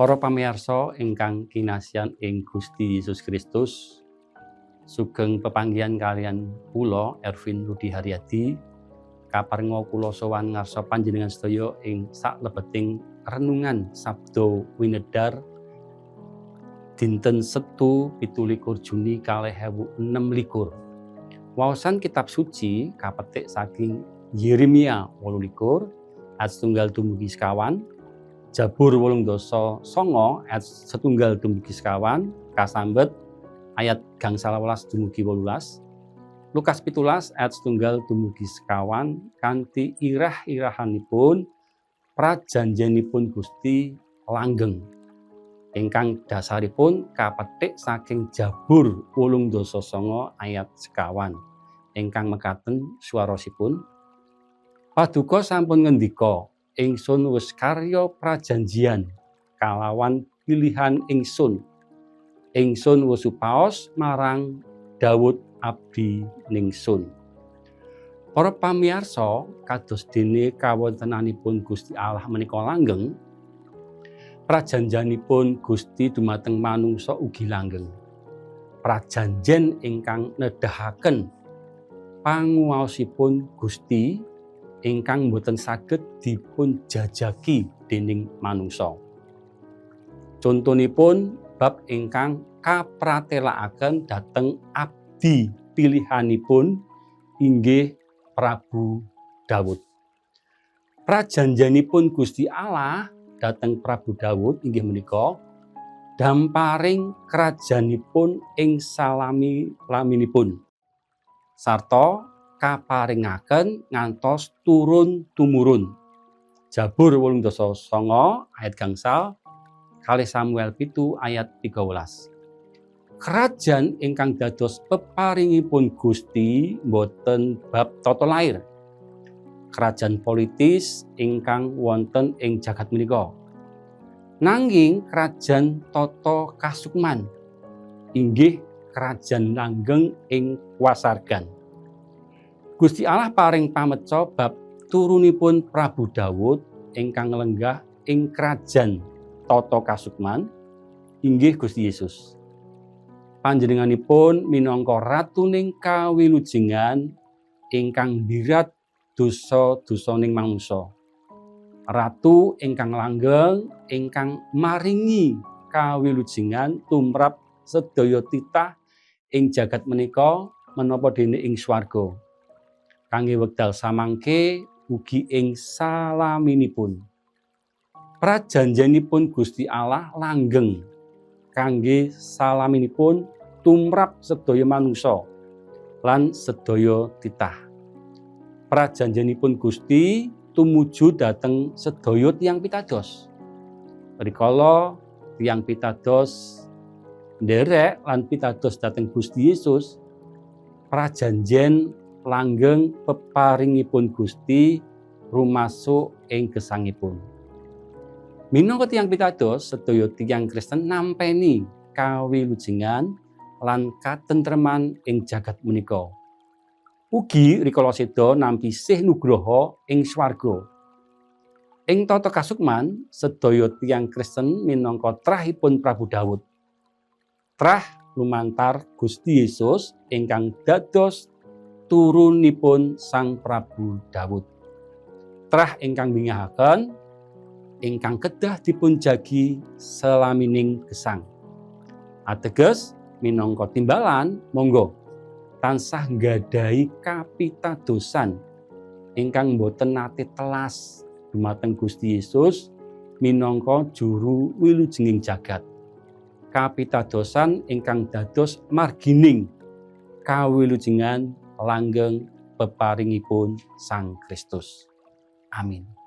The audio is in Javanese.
Para pamirsa ingkang kinasihan ing Gusti Yesus Kristus, sugeng pepanggihan kalian kula Ervin Rudi Haryadi, kaparenga kula sowan ngarsa panjenengan sedaya ing saklebeting renungan Sabda Winedhar dinten Setu 17 Juni 2026. Waosan kitab suci kapetik saking Yeremia 18 ayat 1 dumugi sekawan, Jabur 89 ayat 1 dumugi sekawan, kasambet ayat gangsal 11 dumugi 18, Lukas 17 ayat 1 dumugi sekawan, kanthi irah-irahanipun prajanjenipun Gusti langgeng. Ingkang dasaripun kapetik saking Jabur 89 ayat sekawan. Ingkang mekaten swarosipun, Paduka sampun ngendika, ingsun wis karya prajanjian kalawan pilihan ingsun. Ingsun wis supaos marang Daud abdi ningsun. Para pamirsa, kados dene kawontenanipun Gusti Allah menika langgeng, prajanjianipun Gusti dumateng manungsa ugi langgeng. Prajanjen ingkang nedahaken panguwaosipun Gusti ingkang boten saged dipun jajaki dening manungsa. Contonipun bab ingkang kapratelakaken dhateng abdi pilihanipun inggih Prabu Daud. Prajanjenipun Gusti Allah dhateng Prabu Daud inggih menika damparing krajanipun ing salami-laminipun sarta kaparingaken ngantos turun tumurun. Jabur 89 ayat gangsal, kalih Samuel 7 ayat 13. Krajan ingkang dados peparingipun Gusti boten bab tata lair. Krajan politis ingkang wonten ing jagat menika. Nanging krajan tata kasukman inggih krajan langgeng ing wasargan. Gusti Allah paring pameca bab turunipun Prabu Daud ingkang lenggah ing krajan tata kasukman inggih Gusti Yesus. Panjenenganipun minangka ratuning kawilujengan ingkang birat dosa-dosaning manungsa. Ratu ingkang langgeng ingkang maringi kawilujengan tumrap sedaya titah ing jagat menika menapa dene ing swarga. Kangge wekdal samangke ugi ing salaminipun. Prajanjenipun Gusti Allah langgeng kangge salaminipun tumrap sedaya manungsa lan sedaya titah. Prajanjenipun Gusti tumuju dhateng sedaya tiyang pitados. Rikala tiyang pitados nderek lan pitados dhateng Gusti Yesus, prajanjen langgeng peparingipun Gusti rumasuk ing gesangipun. Minangka tiyang pitados, sedaya tiyang Kristen nampeni kawilujengan lan katentreman ing jagat menika. Ugi rikala seda nampi sih nugraha ing swarga. Ing tata kasukman, sedaya tiyang Kristen minangka trahipun Prabu Daud. Trah lumantar Gusti Yesus ingkang dados turunipun Sang Prabu Daud. Trah ingkang wingahaken ingkang kedah dipun jagi selamining gesang. Ateges minangka timbalan monggo tansah nggadahi kapitadosan ingkang boten nate telas dumateng Gusti Yesus minangka juru wilujenging jagat. Kapitadosan ingkang dados margining kawilujengan langgeng peparingipun Sang Kristus. Amin.